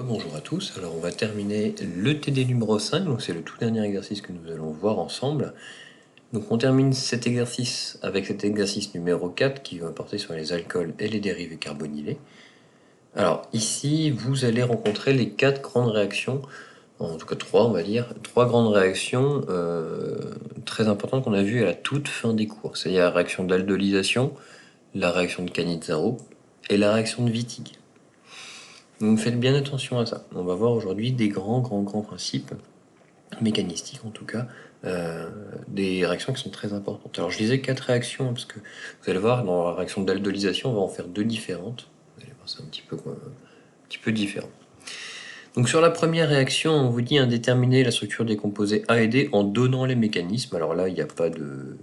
Bonjour à tous, alors on va terminer le TD numéro 5, donc c'est le tout dernier exercice que nous allons voir ensemble. Donc on termine cet exercice avec cet exercice numéro 4 qui va porter sur les alcools et les dérivés carbonylés. Alors ici, vous allez rencontrer les 4 grandes réactions, en tout cas 3 on va dire, 3 grandes réactions très importantes qu'on a vues à la toute fin des cours. C'est-à-dire la réaction d'aldolysation, la réaction de Cannizzaro et la réaction de Wittig. Donc faites bien attention à ça. On va voir aujourd'hui des grands principes, mécanistiques en tout cas, des réactions qui sont très importantes. Alors je disais 4 réactions, parce que vous allez voir, dans la réaction d'aldolisation, on va en faire 2 différentes. Vous allez voir, c'est un petit peu différent. Donc sur la première réaction, on vous dit déterminer la structure des composés A et D en donnant les mécanismes. Alors là, il n'y a pas de...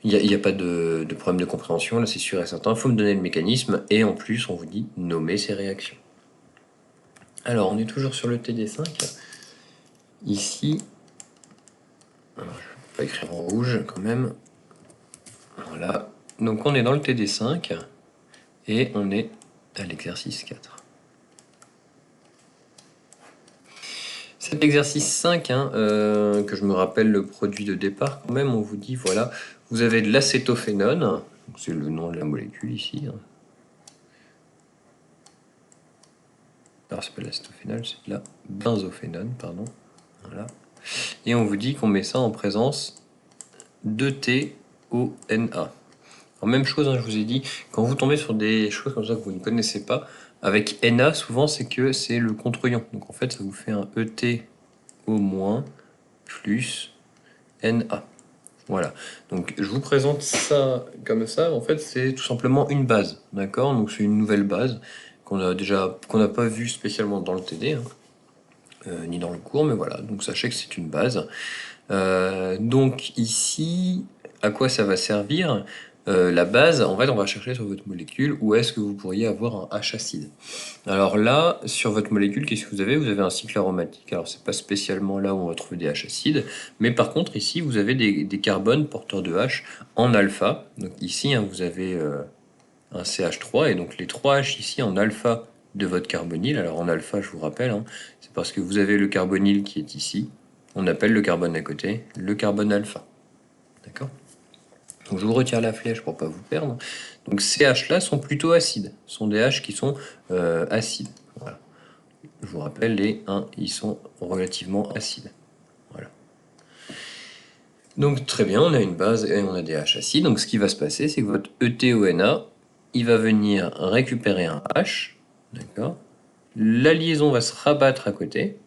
Il n'y a pas de problème de compréhension, là c'est sûr et certain. Il faut me donner le mécanisme, et en plus, on vous dit nommer ces réactions. Alors, on est toujours sur le TD5. Ici, alors, je ne vais pas écrire en rouge quand même. Voilà. Donc, on est dans le TD5 et on est à l'exercice 4. Cet exercice 5, que je me rappelle le produit de départ quand même, on vous dit, voilà, vous avez de l'acétophénone, c'est le nom de la molécule ici. Alors, c'est pas de l'acétophénone, c'est de la benzophénone, pardon. Voilà. Et on vous dit qu'on met ça en présence de TONA. Alors, même chose, je vous ai dit, quand vous tombez sur des choses comme ça que vous ne connaissez pas, avec Na, souvent c'est que c'est le contre-ion. Donc en fait, ça vous fait un ETO- plus Na. Voilà. Donc je vous présente ça comme ça. En fait, c'est tout simplement une base. D'accord? Donc c'est une nouvelle base qu'on n'a pas vue spécialement dans le TD, ni dans le cours, mais voilà. Donc sachez que c'est une base. Donc ici, à quoi ça va servir? La base, en fait, on va chercher sur votre molécule où est-ce que vous pourriez avoir un H acide. Alors là, sur votre molécule, qu'est-ce que vous avez? Vous avez un cycle aromatique. Alors c'est pas spécialement là où on va trouver des H acides, mais par contre ici vous avez des carbones porteurs de H en alpha. Donc ici vous avez un CH3 et donc les 3 H ici en alpha de votre carbonyle. Alors en alpha, je vous rappelle, c'est parce que vous avez le carbonyle qui est ici. On appelle le carbone à côté le carbone alpha. D'accord? Donc je vous retire la flèche pour pas vous perdre. Donc ces H là sont plutôt acides. Ce sont des H qui sont acides. Voilà. Je vous rappelle, les 1, ils sont relativement acides. Voilà. Donc très bien, on a une base et on a des H acides. Donc ce qui va se passer, c'est que votre ETONA, il va venir récupérer un H. D'accord? La liaison va se rabattre à côté.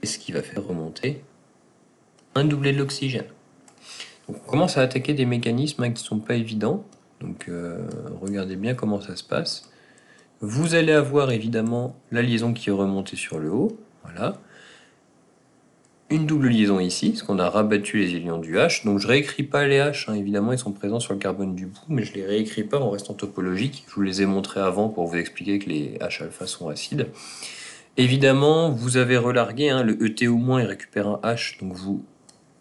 Et ce qui va faire remonter un doublet de l'oxygène. Donc on commence à attaquer des mécanismes qui ne sont pas évidents. Donc regardez bien comment ça se passe. Vous allez avoir évidemment la liaison qui est remontée sur le haut. Voilà. Une double liaison ici, parce qu'on a rabattu les ions du H. Donc je réécris pas les H, évidemment ils sont présents sur le carbone du bout, mais je les réécris pas en restant topologique. Je vous les ai montrés avant pour vous expliquer que les H alpha sont acides. Évidemment, vous avez relargué, le ET- il récupère un H, donc vous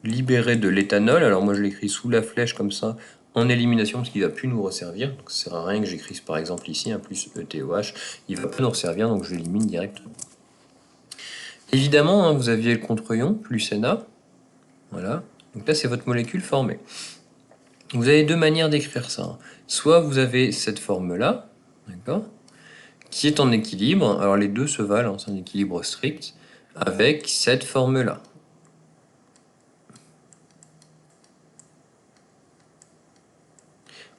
libérez de l'éthanol. Alors moi je l'écris sous la flèche comme ça, en élimination, parce qu'il ne va plus nous resservir. Donc ça sert à rien que j'écrive par exemple ici, plus ETOH, il ne va pas nous resservir, donc je l'élimine directement. Évidemment, vous aviez le contre-ion, plus Na. Voilà. Donc là, c'est votre molécule formée. Vous avez deux manières d'écrire ça. Soit vous avez cette forme-là, d'accord, qui est en équilibre. Alors les deux se valent, c'est un équilibre strict, avec cette forme-là.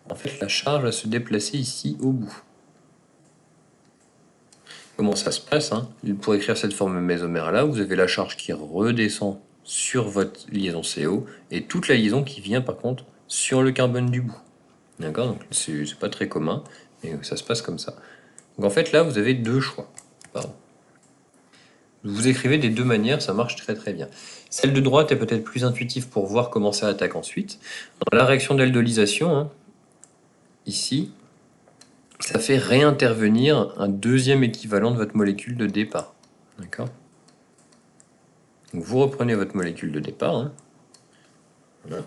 En fait, la charge va se déplacer ici au bout. Comment ça se passe? Pour écrire cette forme mésomère-là, vous avez la charge qui redescend sur votre liaison CO et toute la liaison qui vient par contre sur le carbone du bout. D'accord? Donc c'est pas très commun, mais ça se passe comme ça. Donc en fait là, vous avez deux choix. Pardon. Vous écrivez des deux manières, ça marche très très bien. Celle de droite est peut-être plus intuitive pour voir comment ça attaque ensuite. Dans la réaction d'aldolysation, ici, ça fait réintervenir un deuxième équivalent de votre molécule de départ. D'accord? Donc vous reprenez votre molécule de départ. Voilà.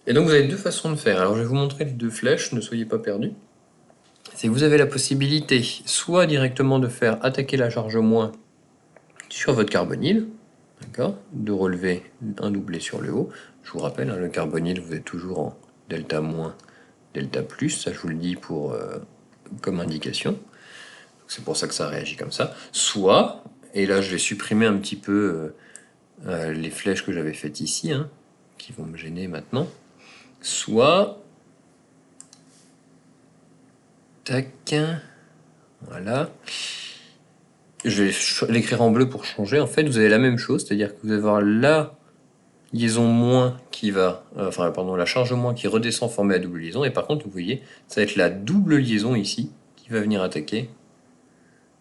Et donc vous avez deux façons de faire. Alors je vais vous montrer les deux flèches, ne soyez pas perdus. c'est que vous avez la possibilité soit directement de faire attaquer la charge moins sur votre carbonyle, d'accord, de relever un doublé sur le haut. Je vous rappelle, hein, le carbonyle, vous êtes toujours en delta moins, delta plus, ça je vous le dis pour, comme indication. C'est pour ça que ça réagit comme ça. Soit, et là je vais supprimer un petit peu les flèches que j'avais faites ici, hein, qui vont me gêner maintenant. Soit, tac, voilà. Je vais l'écrire en bleu pour changer. En fait, vous avez la même chose, c'est-à-dire que vous allez avoir la liaison moins qui va, la charge moins qui redescend formée à double liaison. Et par contre, vous voyez, ça va être la double liaison ici qui va venir attaquer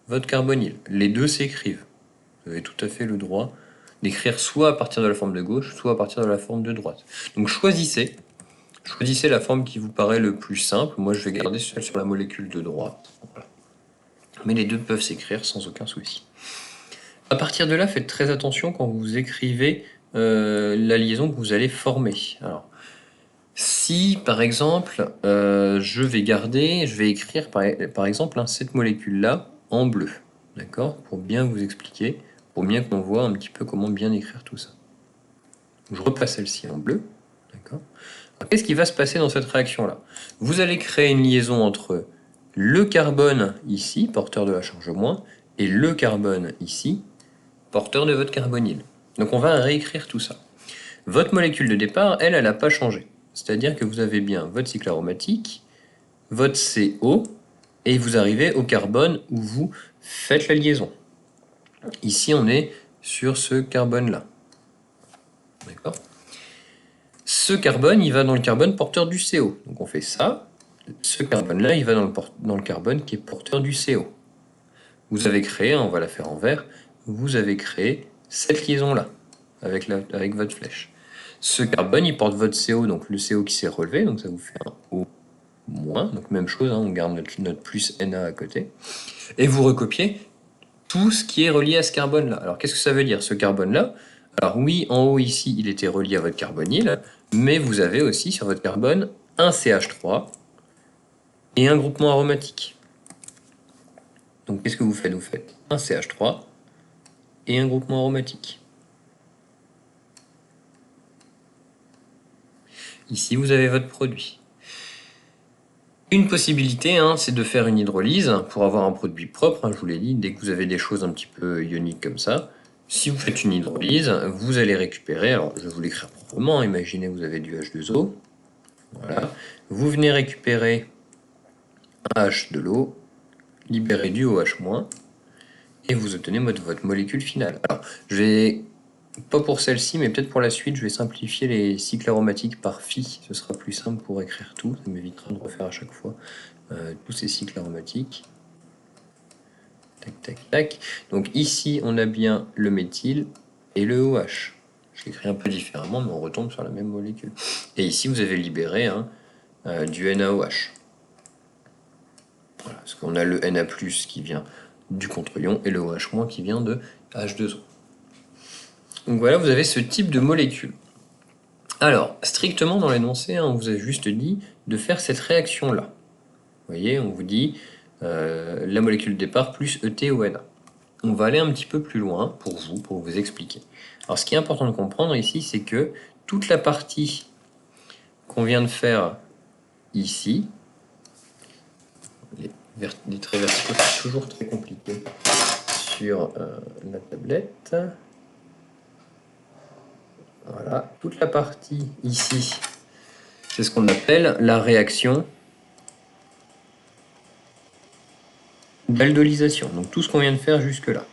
votre carbonyle. Les deux s'écrivent. Vous avez tout à fait le droit d'écrire soit à partir de la forme de gauche, soit à partir de la forme de droite. Donc choisissez la forme qui vous paraît le plus simple. Moi, je vais garder celle sur la molécule de droite. Voilà. Mais les deux peuvent s'écrire sans aucun souci. À partir de là, faites très attention quand vous écrivez la liaison que vous allez former. Alors, si par exemple, je vais écrire par exemple cette molécule-là en bleu, d'accord, pour bien vous expliquer, pour bien qu'on voit un petit peu comment bien écrire tout ça. Je repasse celle-ci en bleu, d'accord. Qu'est-ce qui va se passer dans cette réaction-là? Vous allez créer une liaison entre le carbone ici, porteur de la charge moins, et le carbone ici, porteur de votre carbonyle. Donc on va réécrire tout ça. Votre molécule de départ, elle n'a pas changé. C'est-à-dire que vous avez bien votre cycle aromatique, votre CO, et vous arrivez au carbone où vous faites la liaison. Ici, on est sur ce carbone-là. D'accord ? Ce carbone, il va dans le carbone porteur du CO. Donc on fait ça. Ce carbone-là, il va dans le carbone qui est porteur du CO. Vous avez créé, on va la faire en vert, vous avez créé cette liaison-là avec votre flèche. Ce carbone, il porte votre CO, donc le CO qui s'est relevé, donc ça vous fait un O-, donc même chose, hein, on garde notre plus Na à côté. Et vous recopiez tout ce qui est relié à ce carbone-là. Alors qu'est-ce que ça veut dire, ce carbone-là? Alors oui, en haut ici, il était relié à votre carbonyle, mais vous avez aussi sur votre carbone un CH3 et un groupement aromatique. Donc qu'est-ce que vous faites? Vous faites un CH3 et un groupement aromatique. Ici, vous avez votre produit. Une possibilité, hein, c'est de faire une hydrolyse pour avoir un produit propre. Hein, je vous l'ai dit, dès que vous avez des choses un petit peu ioniques comme ça, si vous faites une hydrolyse, vous allez récupérer, alors je vais vous l'écrire proprement, hein, imaginez vous avez du H2O. Voilà. Vous venez récupérer un H de l'eau, libérer du OH-, et vous obtenez votre molécule finale. Alors, je vais, pas pour celle-ci, mais peut-être pour la suite, je vais simplifier les cycles aromatiques par phi. Ce sera plus simple pour écrire tout, ça m'évitera de refaire à chaque fois tous ces cycles aromatiques. Tac, tac, tac. Donc ici, on a bien le méthyle et le OH. Je l'écris un peu différemment, mais on retombe sur la même molécule. Et ici, vous avez libéré du NaOH. Voilà, parce qu'on a le Na+, qui vient du contre-ion, et le OH- qui vient de H2O. Donc voilà, vous avez ce type de molécule. Alors, strictement dans l'énoncé, on vous a juste dit de faire cette réaction-là. Vous voyez, on vous dit la molécule de départ plus ETONA. On va aller un petit peu plus loin pour vous expliquer. Alors, ce qui est important de comprendre ici, c'est que toute la partie qu'on vient de faire ici, les traits verticaux, c'est toujours très compliqué sur la tablette. Voilà, toute la partie ici, c'est ce qu'on appelle la réaction d'aldolisation. Donc tout ce qu'on vient de faire jusque-là.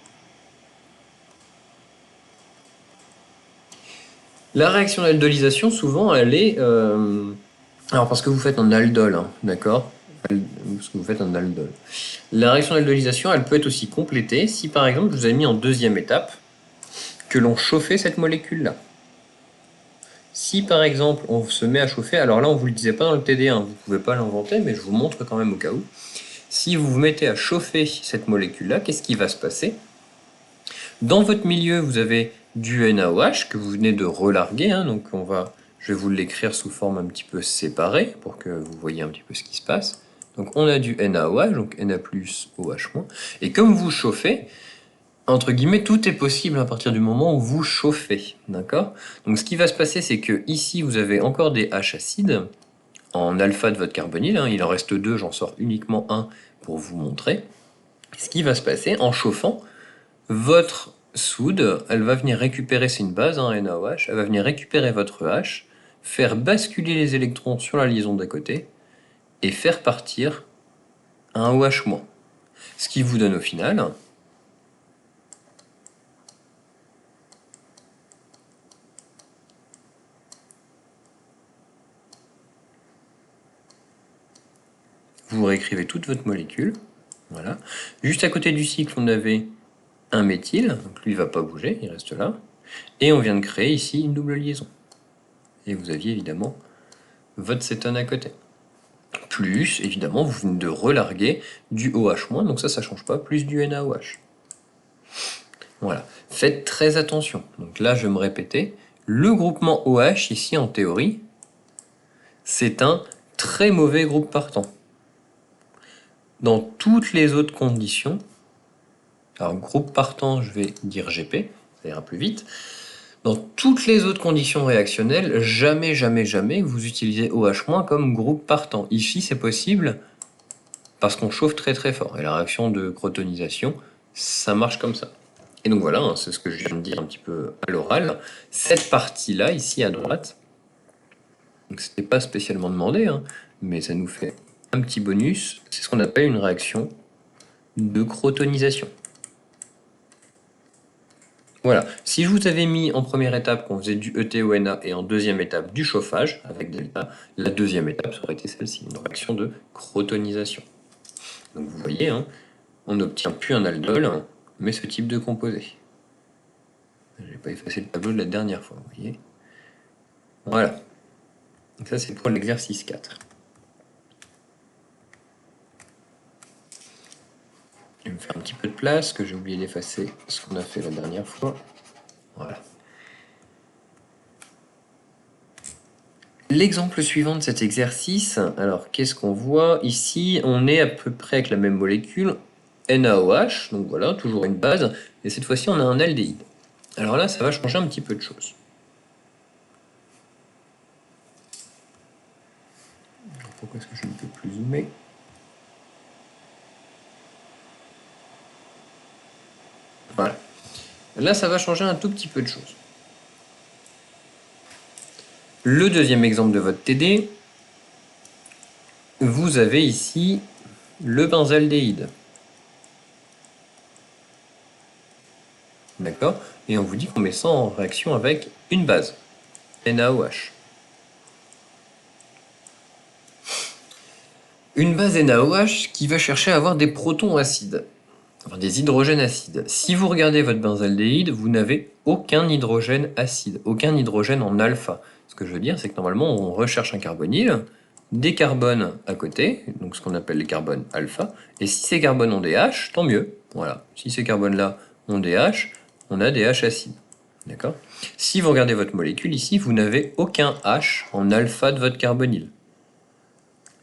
La réaction d'aldolisation, souvent, elle est... alors parce que vous faites un aldol, hein, d'accord? Parce que vous faites un aldol. La réaction d'aldolisation, elle peut être aussi complétée si par exemple, je vous ai mis en deuxième étape que l'on chauffait cette molécule-là. Si par exemple on se met à chauffer, alors là on ne vous le disait pas dans le TD1, vous ne pouvez pas l'inventer, mais je vous montre quand même au cas où. Si vous vous mettez à chauffer cette molécule-là, qu'est-ce qui va se passer? Dans votre milieu, vous avez du NaOH que vous venez de relarguer, hein, donc je vais vous l'écrire sous forme un petit peu séparée pour que vous voyez un petit peu ce qui se passe. Donc on a du NaOH, donc Na plus OH-. Et comme vous chauffez, entre guillemets, tout est possible à partir du moment où vous chauffez. D'accord? Donc ce qui va se passer, c'est que ici, vous avez encore des H acides en alpha de votre carbonyle. Hein, il en reste 2, j'en sors uniquement un pour vous montrer. Ce qui va se passer, en chauffant, votre soude, elle va venir récupérer, c'est une base, hein, NaOH, elle va venir récupérer votre H, faire basculer les électrons sur la liaison d'à côté, et faire partir un OH-. Ce qui vous donne au final vous réécrivez toute votre molécule. Voilà. Juste à côté du cycle, on avait un méthyle, donc lui il ne va pas bouger, il reste là. Et on vient de créer ici une double liaison. Et vous aviez évidemment votre cétone à côté. Plus, évidemment, vous venez de relarguer du OH-, donc ça ne change pas, plus du NaOH. Voilà. Faites très attention. Donc là, je vais me répéter. Le groupement OH, ici, en théorie, c'est un très mauvais groupe partant. Dans toutes les autres conditions, alors groupe partant, je vais dire GP, ça ira plus vite. Dans toutes les autres conditions réactionnelles, jamais, jamais, jamais vous utilisez OH- comme groupe partant. Ici, c'est possible parce qu'on chauffe très très fort. Et la réaction de crotonisation, ça marche comme ça. Et donc voilà, hein, c'est ce que je viens de dire un petit peu à l'oral. Cette partie-là, ici à droite, donc c'était pas spécialement demandé, hein, mais ça nous fait un petit bonus. C'est ce qu'on appelle une réaction de crotonisation. Voilà, si je vous avais mis en première étape qu'on faisait du ETONA et en deuxième étape du chauffage avec delta, la deuxième étape ça aurait été celle-ci, une réaction de crotonisation. Donc vous voyez, hein, on n'obtient plus un aldol, mais ce type de composé. Je n'ai pas effacé le tableau de la dernière fois, vous voyez. Voilà. Donc ça c'est pour l'exercice 4. Je vais me faire un petit peu de place, que j'ai oublié d'effacer ce qu'on a fait la dernière fois. Voilà. L'exemple suivant de cet exercice, alors qu'est-ce qu'on voit ici? On est à peu près avec la même molécule, NaOH, donc voilà, toujours une base, et cette fois-ci on a un aldéhyde. Alors là, ça va changer un petit peu de choses. Pourquoi est-ce que je ne peux plus zoomer? Voilà. Là, ça va changer un tout petit peu de choses. Le deuxième exemple de votre TD, vous avez ici le benzaldéhyde. D'accord? Et on vous dit qu'on met ça en réaction avec une base, NaOH. Une base NaOH qui va chercher à avoir des protons acides, enfin des hydrogènes acides. Si vous regardez votre benzaldéhyde, vous n'avez aucun hydrogène acide, aucun hydrogène en alpha. Ce que je veux dire, c'est que normalement, on recherche un carbonyle, des carbones à côté, donc ce qu'on appelle les carbones alpha, et si ces carbones ont des H, tant mieux. Voilà. Si ces carbones-là ont des H, on a des H acides. D'accord? Si vous regardez votre molécule ici, vous n'avez aucun H en alpha de votre carbonyle.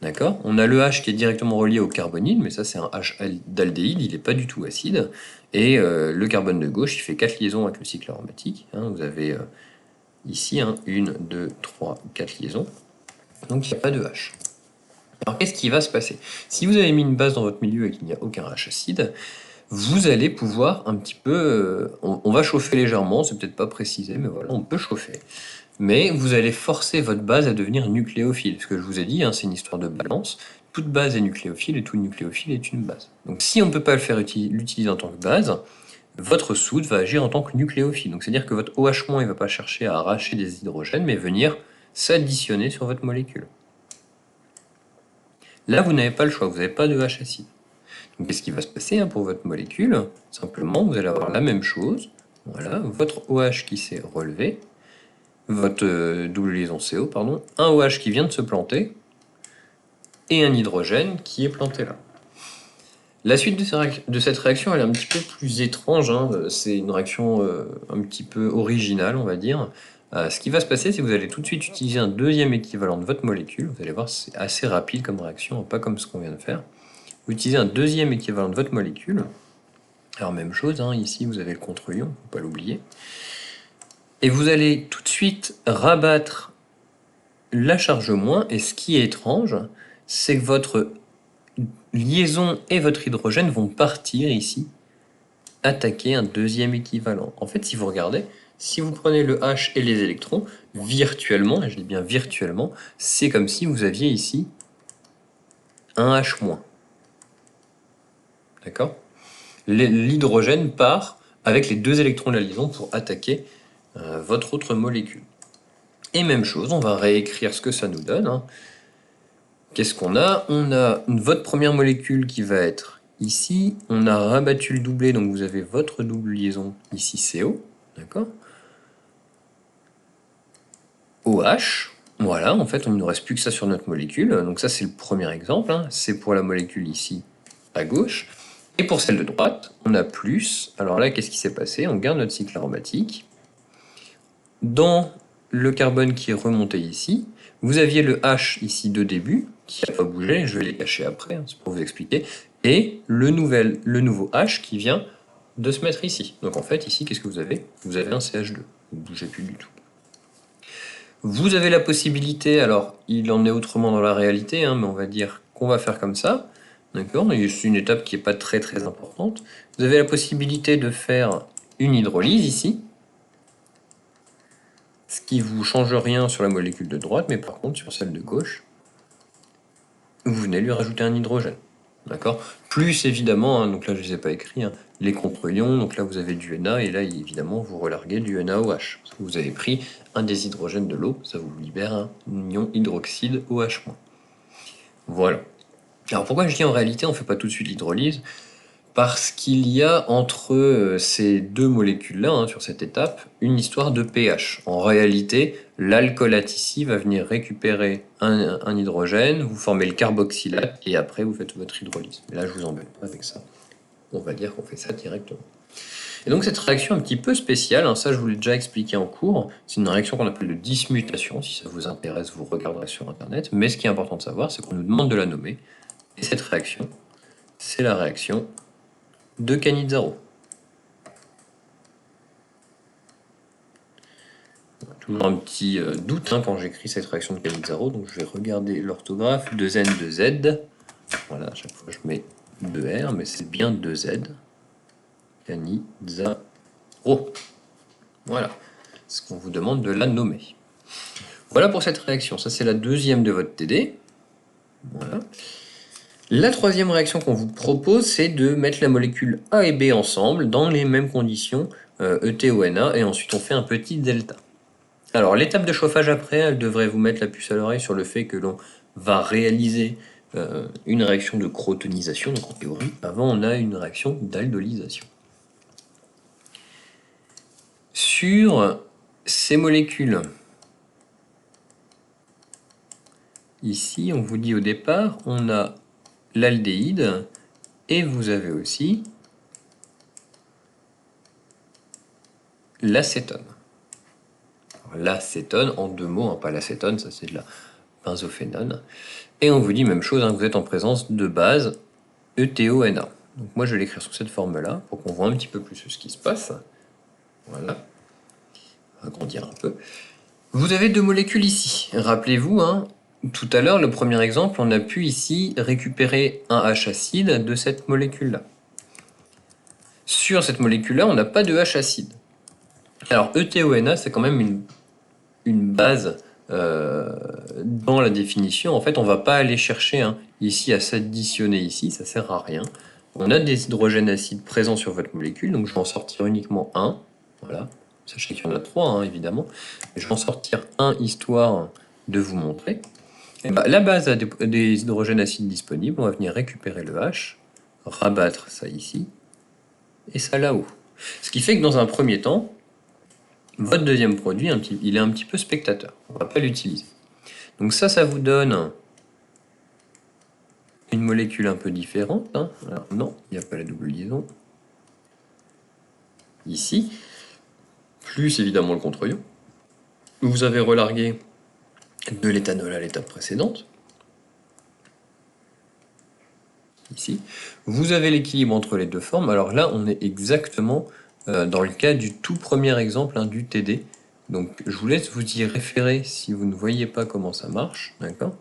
D'accord? On a le H qui est directement relié au carbonyle, mais ça c'est un H d'aldéhyde, il n'est pas du tout acide. Et le carbone de gauche, il fait 4 liaisons avec le cycle aromatique. Hein, vous avez ici 1, 2, 3, 4 liaisons. Donc il n'y a pas de H. Alors qu'est-ce qui va se passer? Si vous avez mis une base dans votre milieu et qu'il n'y a aucun H acide, vous allez pouvoir un petit peu... on va chauffer légèrement, c'est peut-être pas précisé, mais voilà, on peut chauffer. Mais vous allez forcer votre base à devenir nucléophile. Ce que je vous ai dit, hein, c'est une histoire de balance. Toute base est nucléophile et tout nucléophile est une base. Donc si on ne peut pas le faire l'utiliser en tant que base, votre soude va agir en tant que nucléophile. Donc c'est-à-dire que votre OH- il ne va pas chercher à arracher des hydrogènes, mais venir s'additionner sur votre molécule. Là, vous n'avez pas le choix, vous n'avez pas de H acide. Donc qu'est-ce qui va se passer pour votre molécule? Simplement, vous allez avoir la même chose. Voilà, votre OH qui s'est relevé, votre double liaison CO, pardon, un OH qui vient de se planter, et un hydrogène qui est planté là. La suite de cette réaction, elle est un petit peu plus étrange, hein. C'est une réaction un petit peu originale, on va dire. Ce qui va se passer, c'est que vous allez tout de suite utiliser un deuxième équivalent de votre molécule. Vous allez voir, c'est assez rapide comme réaction, pas comme ce qu'on vient de faire. Vous utilisez un deuxième équivalent de votre molécule. Alors même chose, hein, ici vous avez le contre-ion, il ne faut pas l'oublier. Et vous allez tout de suite rabattre la charge moins, et ce qui est étrange, c'est que votre liaison et votre hydrogène vont partir ici, attaquer un deuxième équivalent. En fait, si vous regardez, si vous prenez le H et les électrons, virtuellement, et je dis bien virtuellement, c'est comme si vous aviez ici un H-. D'accord ? L'hydrogène part avec les deux électrons de la liaison pour attaquer votre autre molécule. Et même chose, on va réécrire ce que ça nous donne. Hein. Qu'est-ce qu'on a? On a votre première molécule qui va être ici. On a rabattu le doublé, donc vous avez votre double liaison ici CO. D'accord? OH. Voilà, en fait, il ne nous reste plus que ça sur notre molécule. Donc ça, c'est le premier exemple. Hein. C'est pour la molécule ici à gauche. Et pour celle de droite, on a plus. Alors là, qu'est-ce qui s'est passé? On garde notre cycle aromatique. Dans le carbone qui est remonté ici, vous aviez le H ici de début, qui n'a pas bougé, je vais les cacher après, hein, c'est pour vous expliquer, et le nouveau H qui vient de se mettre ici. Donc en fait, ici, qu'est-ce que vous avez? Vous avez un CH2, vous ne bougez plus du tout. Vous avez la possibilité, alors il en est autrement dans la réalité, hein, mais on va dire qu'on va faire comme ça, d'accord? C'est une étape qui n'est pas très très importante. Vous avez la possibilité de faire une hydrolyse ici, ce qui ne vous change rien sur la molécule de droite, mais par contre sur celle de gauche, vous venez lui rajouter un hydrogène. D'accord? Plus évidemment, hein, donc là je ne les ai pas écrits, hein, les contre-ions, donc là vous avez du Na, et là évidemment vous relarguez du NaOH. Parce que vous avez pris un des hydrogènes de l'eau, ça vous libère un ion hydroxyde OH-. Voilà. Alors pourquoi je dis en réalité on ne fait pas tout de suite l'hydrolyse? Parce qu'il y a entre ces deux molécules-là, hein, sur cette étape, une histoire de pH. En réalité, l'alcoolate ici va venir récupérer un hydrogène, vous formez le carboxylate, et après vous faites votre hydrolyse. Mais là, je vous embête pas avec ça. On va dire qu'on fait ça directement. Et donc cette réaction un petit peu spéciale, hein, ça je vous l'ai déjà expliqué en cours, c'est une réaction qu'on appelle de dismutation. Si ça vous intéresse, vous regarderez sur Internet. Mais ce qui est important de savoir, c'est qu'on nous demande de la nommer. Et cette réaction, c'est la réaction de Cannizzaro. Toujours un petit doute hein, quand j'écris cette réaction de Cannizzaro, donc je vais regarder l'orthographe, 2N, 2Z. Voilà, à chaque fois je mets 2R, mais c'est bien 2Z. Cannizzaro. Voilà, c'est ce qu'on vous demande de la nommer. Voilà pour cette réaction, ça c'est la deuxième de votre TD. Voilà. La troisième réaction qu'on vous propose, c'est de mettre la molécule A et B ensemble dans les mêmes conditions, ETONA, et ensuite on fait un petit delta. Alors l'étape de chauffage après, elle devrait vous mettre la puce à l'oreille sur le fait que l'on va réaliser une réaction de crotonisation, donc en théorie, avant on a une réaction d'aldolysation. Sur ces molécules, ici on vous dit au départ, on a l'aldéhyde, et vous avez aussi l'acétone. L'acétone, en deux mots, hein, pas l'acétone, ça c'est de la benzophénone. Et on vous dit même chose, hein, vous êtes en présence de base ETONA. Donc moi je vais l'écrire sous cette forme-là, pour qu'on voit un petit peu plus ce qui se passe. Voilà. On va agrandir un peu. Vous avez deux molécules ici. Rappelez-vous, hein, tout à l'heure, le premier exemple, on a pu ici récupérer un H acide de cette molécule-là. Sur cette molécule-là, on n'a pas de H acide. Alors, ETONA, c'est quand même une base dans la définition. En fait, on ne va pas aller chercher hein, ici à s'additionner ici, ça ne sert à rien. On a des hydrogènes acides présents sur votre molécule, donc je vais en sortir uniquement un. Voilà. Sachez qu'il y en a trois, hein, évidemment. Mais je vais en sortir un histoire de vous montrer. Et bah, la base a des hydrogènes acides disponibles. On va venir récupérer le H, rabattre ça ici, et ça là-haut. Ce qui fait que dans un premier temps, votre deuxième produit, il est un petit peu spectateur. On ne va pas l'utiliser. Donc ça vous donne une molécule un peu différente. Hein. Alors non, il n'y a pas la double liaison. Ici, plus évidemment le contre-ion. vous avez relargué de l'éthanol à l'étape précédente. Ici. Vous avez l'équilibre entre les deux formes. Alors là, on est exactement dans le cas du tout premier exemple du TD. Donc je vous laisse vous y référer si vous ne voyez pas comment ça marche. D'accord ?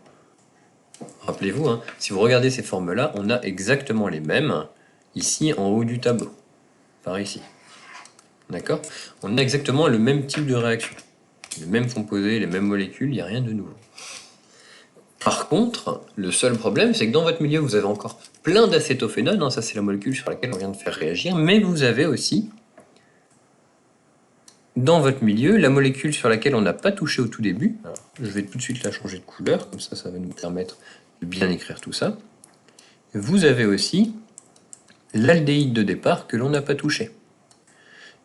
Rappelez-vous, hein, si vous regardez ces formes-là, on a exactement les mêmes ici en haut du tableau. Par ici. D'accord ? On a exactement le même type de réaction. Les mêmes composés, les mêmes molécules, il n'y a rien de nouveau. Par contre, le seul problème, c'est que dans votre milieu, vous avez encore plein d'acétophénone, hein, ça c'est la molécule sur laquelle on vient de faire réagir, mais vous avez aussi, dans votre milieu, la molécule sur laquelle on n'a pas touché au tout début. Alors, je vais tout de suite la changer de couleur, comme ça va nous permettre de bien écrire tout ça. Vous avez aussi l'aldéhyde de départ que l'on n'a pas touché.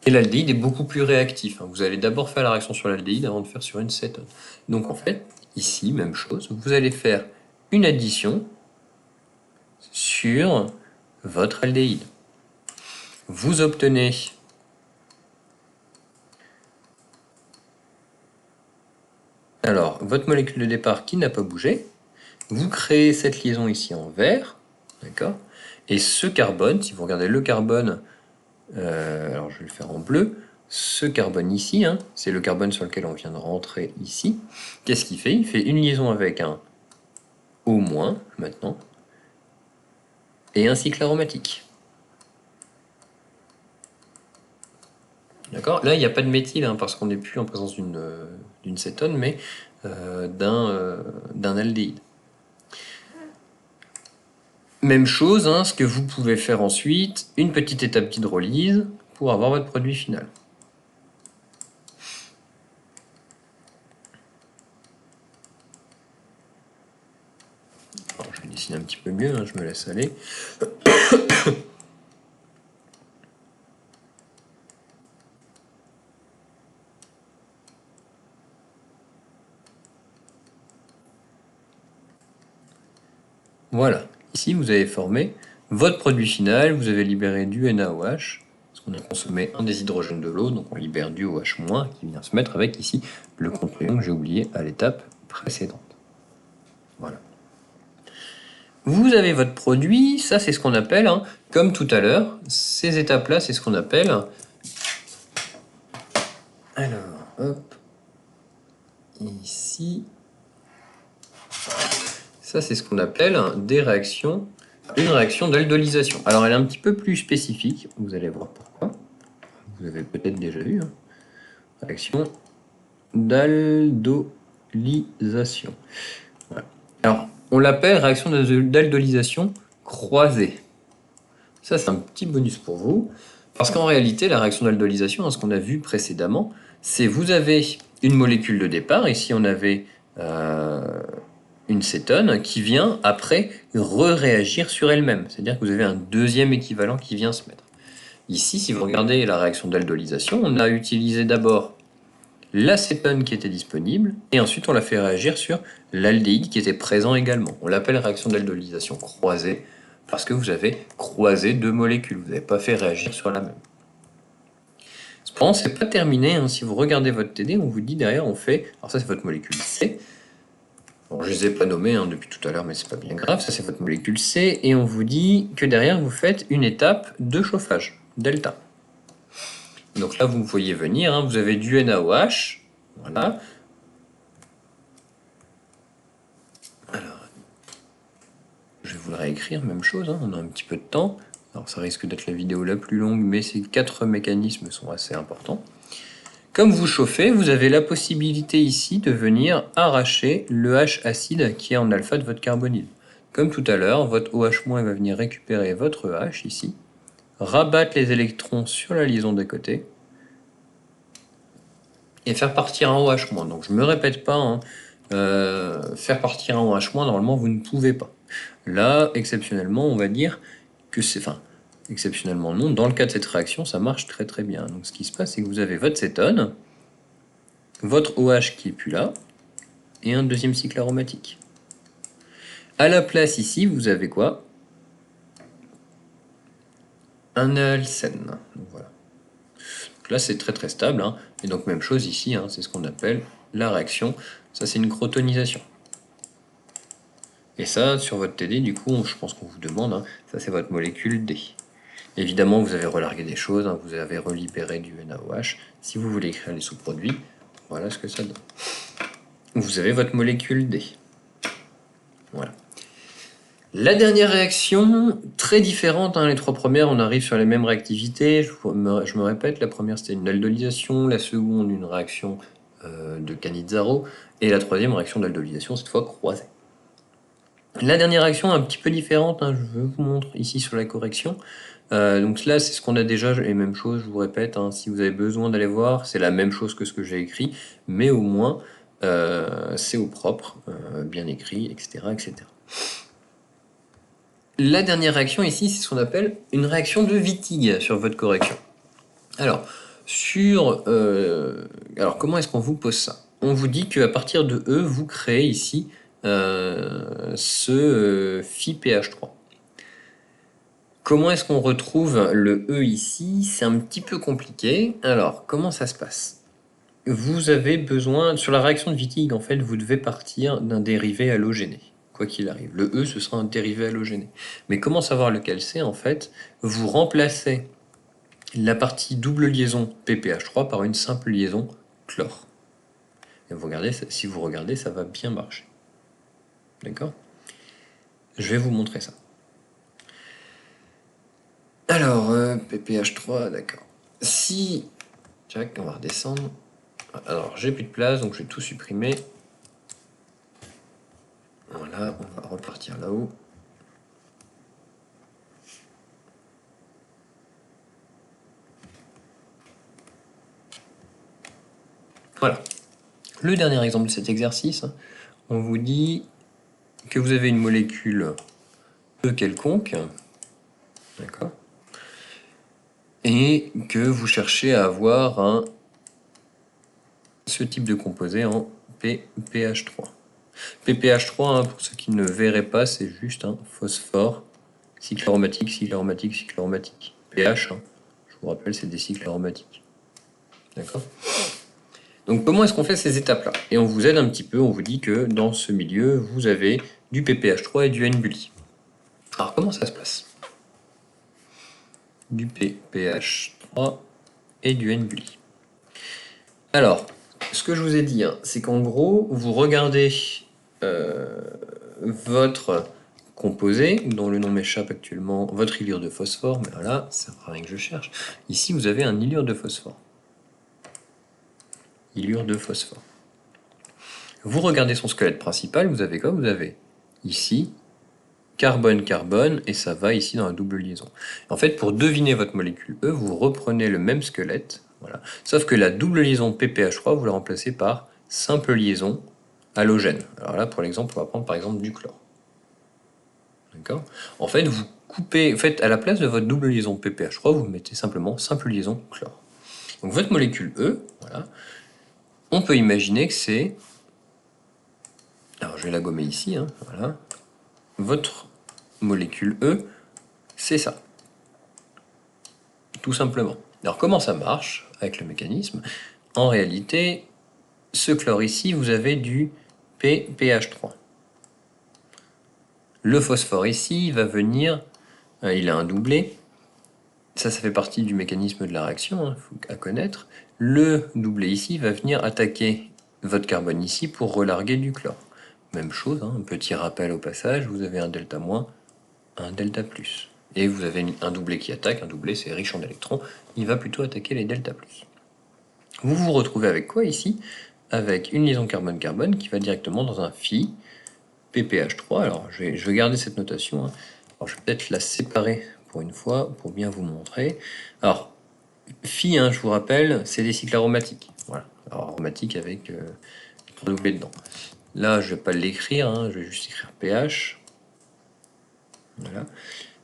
Et l'aldéhyde est beaucoup plus réactif. Vous allez d'abord faire la réaction sur l'aldéhyde avant de faire sur une cétone. Donc en fait, ici, même chose, vous allez faire une addition sur votre aldéhyde. Vous obtenez alors votre molécule de départ qui n'a pas bougé. Vous créez cette liaison ici en vert, d'accord ? Et ce carbone, si vous regardez le carbone, alors je vais le faire en bleu, ce carbone ici, hein, c'est le carbone sur lequel on vient de rentrer ici. Qu'est-ce qu'il fait ? Il fait une liaison avec un O- maintenant, et un cycle aromatique. D'accord ? Là, il n'y a pas de méthyle, hein, parce qu'on n'est plus en présence d'une cétone, mais d'un aldéhyde. Même chose, hein, ce que vous pouvez faire ensuite, une petite étape d'hydrolyse pour avoir votre produit final. Alors, je vais dessiner un petit peu mieux, hein, je me laisse aller. Voilà, ici vous avez formé votre produit final, vous avez libéré du NaOH, parce qu'on a consommé un des hydrogènes de l'eau, donc on libère du OH- qui vient se mettre avec ici le complément que j'ai oublié à l'étape précédente. Voilà. Vous avez votre produit, ça c'est ce qu'on appelle, hein, comme tout à l'heure, ces étapes-là c'est ce qu'on appelle... Alors, hop, ici... Ça, c'est ce qu'on appelle une réaction d'aldolysation. Alors, elle est un petit peu plus spécifique, vous allez voir pourquoi. Vous avez peut-être déjà vu. Hein. Réaction d'aldolysation. Voilà. Alors, on l'appelle réaction d'aldolysation croisée. Ça, c'est un petit bonus pour vous. Parce qu'en réalité, la réaction d'aldolysation, hein, ce qu'on a vu précédemment, c'est vous avez une molécule de départ. Ici, on avait... une cétone qui vient après re-réagir sur elle-même. C'est-à-dire que vous avez un deuxième équivalent qui vient se mettre. Ici, si vous regardez la réaction d'aldolysation, on a utilisé d'abord l'acétone qui était disponible, et ensuite on l'a fait réagir sur l'aldéhyde qui était présent également. On l'appelle réaction d'aldolysation croisée, parce que vous avez croisé deux molécules, vous n'avez pas fait réagir sur la même. Cependant, c'est pas terminé, hein. Si vous regardez votre TD, on vous dit derrière, on fait... Alors ça, c'est votre molécule C. Bon, je les ai pas nommés hein, depuis tout à l'heure, mais c'est pas bien grave. Ça, c'est votre molécule C. Et on vous dit que derrière, vous faites une étape de chauffage, delta. Donc là, vous voyez venir, hein, vous avez du NaOH. Voilà. Alors, je vais vous le réécrire, même chose. Hein, on a un petit peu de temps. Alors, ça risque d'être la vidéo la plus longue, mais ces 4 mécanismes sont assez importants. Comme vous chauffez, vous avez la possibilité ici de venir arracher le H acide qui est en alpha de votre carbonyle. Comme tout à l'heure, votre OH- va venir récupérer votre H ici, rabattre les électrons sur la liaison des côtés et faire partir un OH-. Donc je ne me répète pas, hein, faire partir un OH-, normalement vous ne pouvez pas. Là, exceptionnellement, on va dire que c'est... Enfin, exceptionnellement non, dans le cas de cette réaction, ça marche très très bien. Donc ce qui se passe, c'est que vous avez votre cétone, votre OH qui est plus là, et un deuxième cycle aromatique. À la place ici, vous avez quoi? Un alcène. Donc voilà. Donc là, c'est très très stable. Hein. Et donc même chose ici, hein, c'est ce qu'on appelle la réaction. Ça, c'est une crotonisation. Et ça, sur votre TD, du coup, je pense qu'on vous demande, hein, ça c'est votre molécule D. Évidemment, vous avez relargué des choses, hein, vous avez relibéré du NaOH. Si vous voulez écrire les sous-produits, voilà ce que ça donne. Vous avez votre molécule D. Voilà. La dernière réaction, très différente, hein, les trois premières, on arrive sur les mêmes réactivités. Je me répète, la première c'était une aldolisation, la seconde une réaction de Cannizzaro, et la troisième réaction d'aldolisation, cette fois croisée. La dernière réaction un petit peu différente, hein, je vous montre ici sur la correction. Donc là, c'est ce qu'on a déjà, et même chose, je vous répète, hein, si vous avez besoin d'aller voir, c'est la même chose que ce que j'ai écrit, mais au moins, c'est au propre, bien écrit, etc., etc. La dernière réaction ici, c'est ce qu'on appelle une réaction de Wittig sur votre correction. Alors, alors comment est-ce qu'on vous pose ça? On vous dit qu'à partir de E, vous créez ici ce phi pH3. Comment est-ce qu'on retrouve le E ici? C'est un petit peu compliqué. Alors, comment ça se passe? Vous avez besoin, sur la réaction de Wittig, en fait, vous devez partir d'un dérivé halogéné, quoi qu'il arrive. Le E, ce sera un dérivé halogéné. Mais comment savoir lequel c'est, en fait? Vous remplacez la partie double liaison PPH3 par une simple liaison chlore. Et vous regardez, si vous regardez, ça va bien marcher. D'accord? Je vais vous montrer ça. Alors, PPH3, d'accord. Si... Jack, on va redescendre. Alors, j'ai plus de place, donc je vais tout supprimer. Voilà, on va repartir là-haut. Voilà. Le dernier exemple de cet exercice, on vous dit que vous avez une molécule E quelconque, d'accord, et que vous cherchez à avoir ce type de composé en PPH3. PPH3, hein, pour ceux qui ne verraient pas, c'est juste un phosphore, cycle aromatique, cycle aromatique, cycle aromatique. pH, hein, je vous rappelle, c'est des cycles aromatiques. D'accord? Donc comment est-ce qu'on fait ces étapes-là? Et on vous aide un petit peu, on vous dit que dans ce milieu, vous avez du PPH3 et du N-Bulli. Alors comment ça se passe? Du PPH3 et du N-Bulli. Alors, ce que je vous ai dit, hein, c'est qu'en gros, vous regardez votre composé, dont le nom m'échappe actuellement, votre illure de phosphore, mais voilà, c'est rien que je cherche. Ici, vous avez un illure de phosphore. Illure de phosphore. Vous regardez son squelette principal, vous avez quoi? Vous avez ici carbone-carbone, et ça va ici dans la double liaison. En fait, pour deviner votre molécule E, vous reprenez le même squelette, voilà. Sauf que la double liaison PPH3, vous la remplacez par simple liaison halogène. Alors là, pour l'exemple, on va prendre par exemple du chlore. D'accord? En fait, vous coupez, à la place de votre double liaison PPH3, vous mettez simplement simple liaison chlore. Donc votre molécule E, voilà, on peut imaginer que c'est... Alors je vais la gommer ici, hein, voilà. Votre molécule E, c'est ça. Tout simplement. Alors comment ça marche avec le mécanisme? En réalité, ce chlore ici, vous avez du PPH3. Le phosphore ici va venir, il a un doublé. Ça fait partie du mécanisme de la réaction, hein, à connaître. Le doublé ici va venir attaquer votre carbone ici pour relarguer du chlore. Même chose, hein, un petit rappel au passage, vous avez un delta moins, un delta plus. Et vous avez un doublé qui attaque, un doublé c'est riche en électrons, il va plutôt attaquer les delta plus. Vous vous retrouvez avec quoi ici? Avec une liaison carbone-carbone qui va directement dans un phi PPH3. Alors je vais garder cette notation, hein. Alors, je vais peut-être la séparer pour une fois, pour bien vous montrer. Alors, phi, hein, je vous rappelle, c'est des cycles aromatiques. Voilà, alors, aromatiques avec trois doublés dedans. Là, je ne vais pas l'écrire, hein, je vais juste écrire pH. Voilà.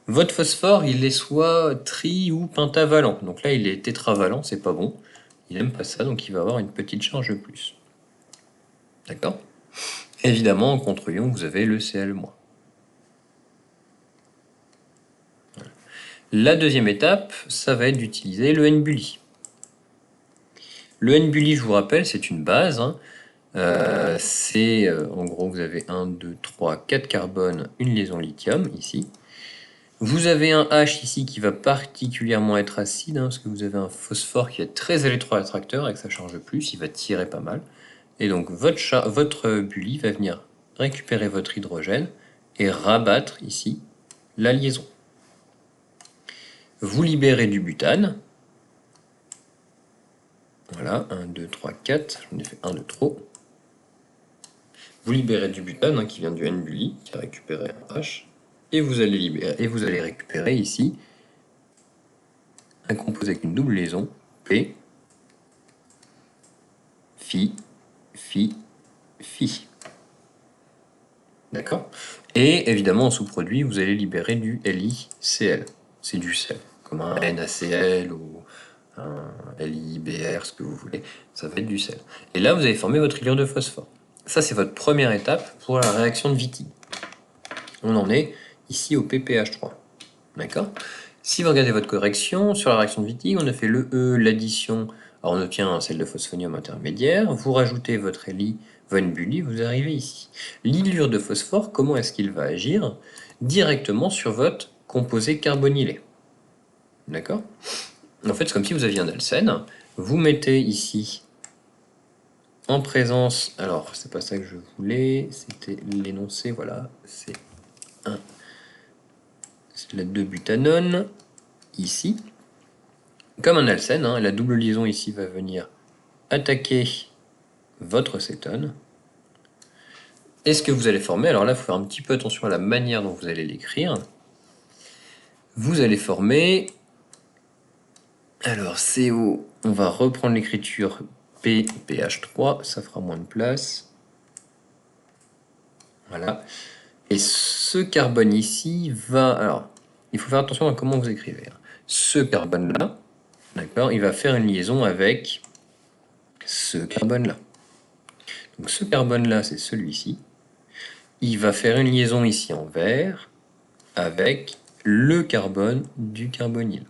Votre phosphore, il est soit tri ou pentavalent. Donc là, il est tétravalent, c'est pas bon. Il n'aime pas ça, donc il va avoir une petite charge de plus. D'accord? Évidemment, en contre-ion, vous avez le Cl-. La deuxième étape, ça va être d'utiliser le N-Bulli. Le N-Bulli, je vous rappelle, c'est une base, hein, c'est en gros, vous avez 1, 2, 3, 4 carbones, une liaison lithium ici. Vous avez un H ici qui va particulièrement être acide, parce que vous avez un phosphore qui est très électroattracteur avec sa charge plus, il va tirer pas mal. Et donc votre bully va venir récupérer votre hydrogène et rabattre ici la liaison. Vous libérez du butane. Voilà, 1, 2, 3, 4, j'en ai fait un de trop. Vous libérez du butane qui vient du N-bully, qui a récupéré un H, et vous allez récupérer ici un composé avec une double liaison, P, Phi, Phi, Phi. D'accord? Et évidemment, en sous-produit, vous allez libérer du LiCl. C'est du sel, comme un NaCl ou un LiBr, ce que vous voulez. Ça va être du sel. Et là, vous avez formé votre hydrure de phosphore. Ça, c'est votre première étape pour la réaction de Wittig. On en est ici au PPH3. D'accord? Si vous regardez votre correction, sur la réaction de Wittig, on a fait le E, l'addition, alors on obtient un sel de phosphonium intermédiaire, vous rajoutez votre Li, von Bully, vous arrivez ici. L'hydrure de phosphore, comment est-ce qu'il va agir? Directement sur votre composé carbonylé. D'accord? En fait, c'est comme si vous aviez un alcène, vous mettez ici en présence, alors c'est pas ça que je voulais, c'était l'énoncé, voilà, c'est la 2-butanone, ici. Comme un alcène, la double liaison ici va venir attaquer votre cétone. Et ce que vous allez former, alors là, il faut faire un petit peu attention à la manière dont vous allez l'écrire. Vous allez former, alors CO, on va reprendre l'écriture PPH3, ça fera moins de place. Voilà. Et ce carbone ici va, alors, il faut faire attention à comment vous écrivez. Ce carbone-là, d'accord, il va faire une liaison avec ce carbone-là. Donc ce carbone-là, c'est celui-ci. Il va faire une liaison ici en vert avec le carbone du carbonyle.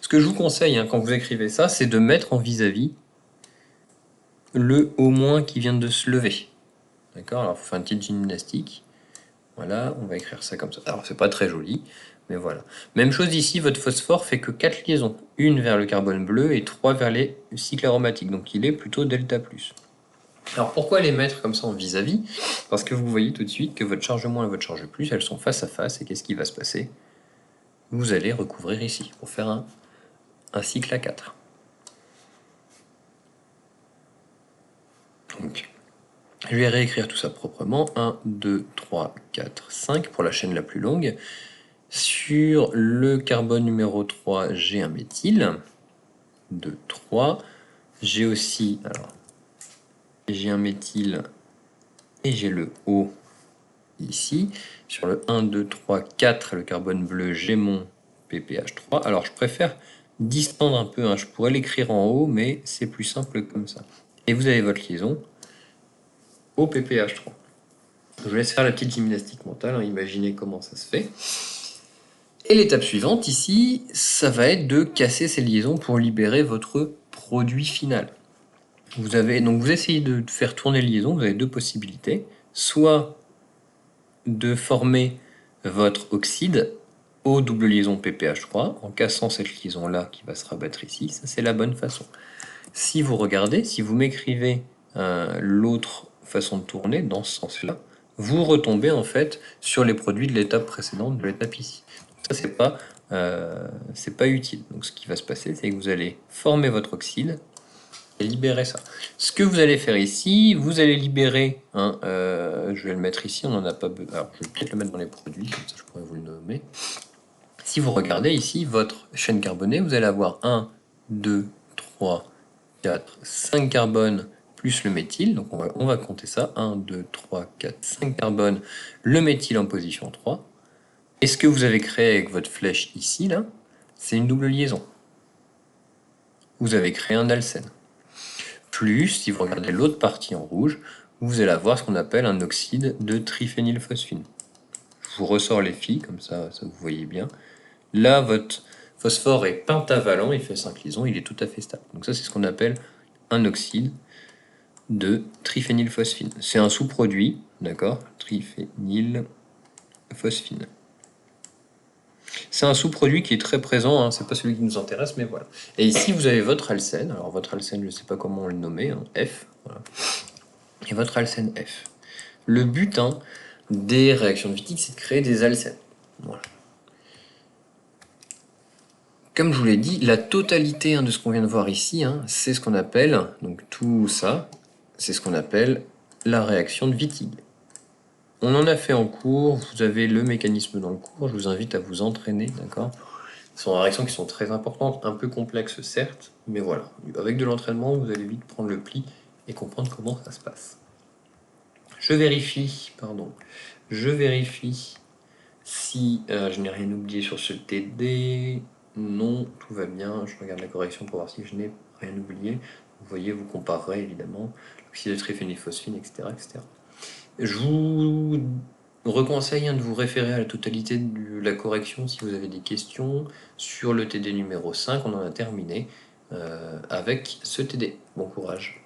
Ce que je vous conseille quand vous écrivez ça, c'est de mettre en vis-à-vis le au moins qui vient de se lever. D'accord? Alors, il faut faire une petite gymnastique. Voilà, on va écrire ça comme ça. Alors, c'est pas très joli, mais voilà. Même chose ici, votre phosphore fait que 4 liaisons. Une vers le carbone bleu et 3 vers les cycles aromatiques. Donc, il est plutôt delta+. Alors, pourquoi les mettre comme ça en vis-à-vis? Parce que vous voyez tout de suite que votre charge moins et votre charge plus, elles sont face à face. Et qu'est-ce qui va se passer? Vous allez recouvrir ici pour faire un cycle à 4. Donc, je vais réécrire tout ça proprement. 1, 2, 3, 4, 5 pour la chaîne la plus longue. Sur le carbone numéro 3, j'ai un méthyle. 2, 3. J'ai aussi, alors, j'ai un méthyle et j'ai le O ici. Sur le 1, 2, 3, 4, le carbone bleu, j'ai mon PPH3. Alors, je préfère distendre un peu. Je pourrais l'écrire en haut, mais c'est plus simple comme ça. Et vous avez votre liaison au PPH3. Je vous laisse faire la petite gymnastique mentale, imaginez comment ça se fait. Et l'étape suivante ici, ça va être de casser ces liaisons pour libérer votre produit final. Donc vous essayez de faire tourner les liaisons, vous avez deux possibilités. Soit de former votre oxyde au double liaison PPH3 en cassant cette liaison-là qui va se rabattre ici. Ça, c'est la bonne façon. Si vous regardez, si vous m'écrivez l'autre façon de tourner dans ce sens-là, vous retombez en fait sur les produits de l'étape précédente, de l'étape ici. Donc ça, c'est pas utile. Donc ce qui va se passer, c'est que vous allez former votre oxyde et libérer ça. Ce que vous allez faire ici, vous allez libérer, je vais le mettre ici, on n'en a pas besoin. Alors je vais peut-être le mettre dans les produits, comme ça je pourrais vous le nommer. Si vous regardez ici, votre chaîne carbonée, vous allez avoir 1, 2, 3, 4, 5 carbones plus le méthyle. Donc on va compter ça. 1, 2, 3, 4, 5 carbones. Le méthyle en position 3. Et ce que vous avez créé avec votre flèche ici, là, c'est une double liaison. Vous avez créé un alcène. Plus, si vous regardez l'autre partie en rouge, vous allez avoir ce qu'on appelle un oxyde de triphénylphosphine. Je vous ressors les filles, comme ça vous voyez bien. Là, votre phosphore est pentavalent, il fait 5 liaisons, il est tout à fait stable. Donc ça, c'est ce qu'on appelle un oxyde de triphénylphosphine. C'est un sous-produit, d'accord? Triphénylphosphine. C'est un sous-produit qui est très présent, hein, c'est pas celui qui nous intéresse, mais voilà. Et ici, vous avez votre alcène. Alors, votre alcène, je ne sais pas comment on le nommait, hein, F. Voilà. Et votre alcène F. Le but des réactions de Wittig, c'est de créer des alcènes. Voilà. Comme je vous l'ai dit, la totalité de ce qu'on vient de voir ici, c'est ce qu'on appelle, donc tout ça, c'est ce qu'on appelle la réaction de Wittig. On en a fait en cours, vous avez le mécanisme dans le cours, je vous invite à vous entraîner, d'accord? Ce sont des réactions qui sont très importantes, un peu complexes certes, mais voilà. Avec de l'entraînement, vous allez vite prendre le pli et comprendre comment ça se passe. Je vérifie si je n'ai rien oublié sur ce TD. Non, tout va bien. Je regarde la correction pour voir si je n'ai rien oublié. Vous voyez, vous comparerez évidemment l'oxyde de triphénylphosphine, etc., etc. Je vous reconseille de vous référer à la totalité de la correction si vous avez des questions. Sur le TD numéro 5, on en a terminé avec ce TD. Bon courage.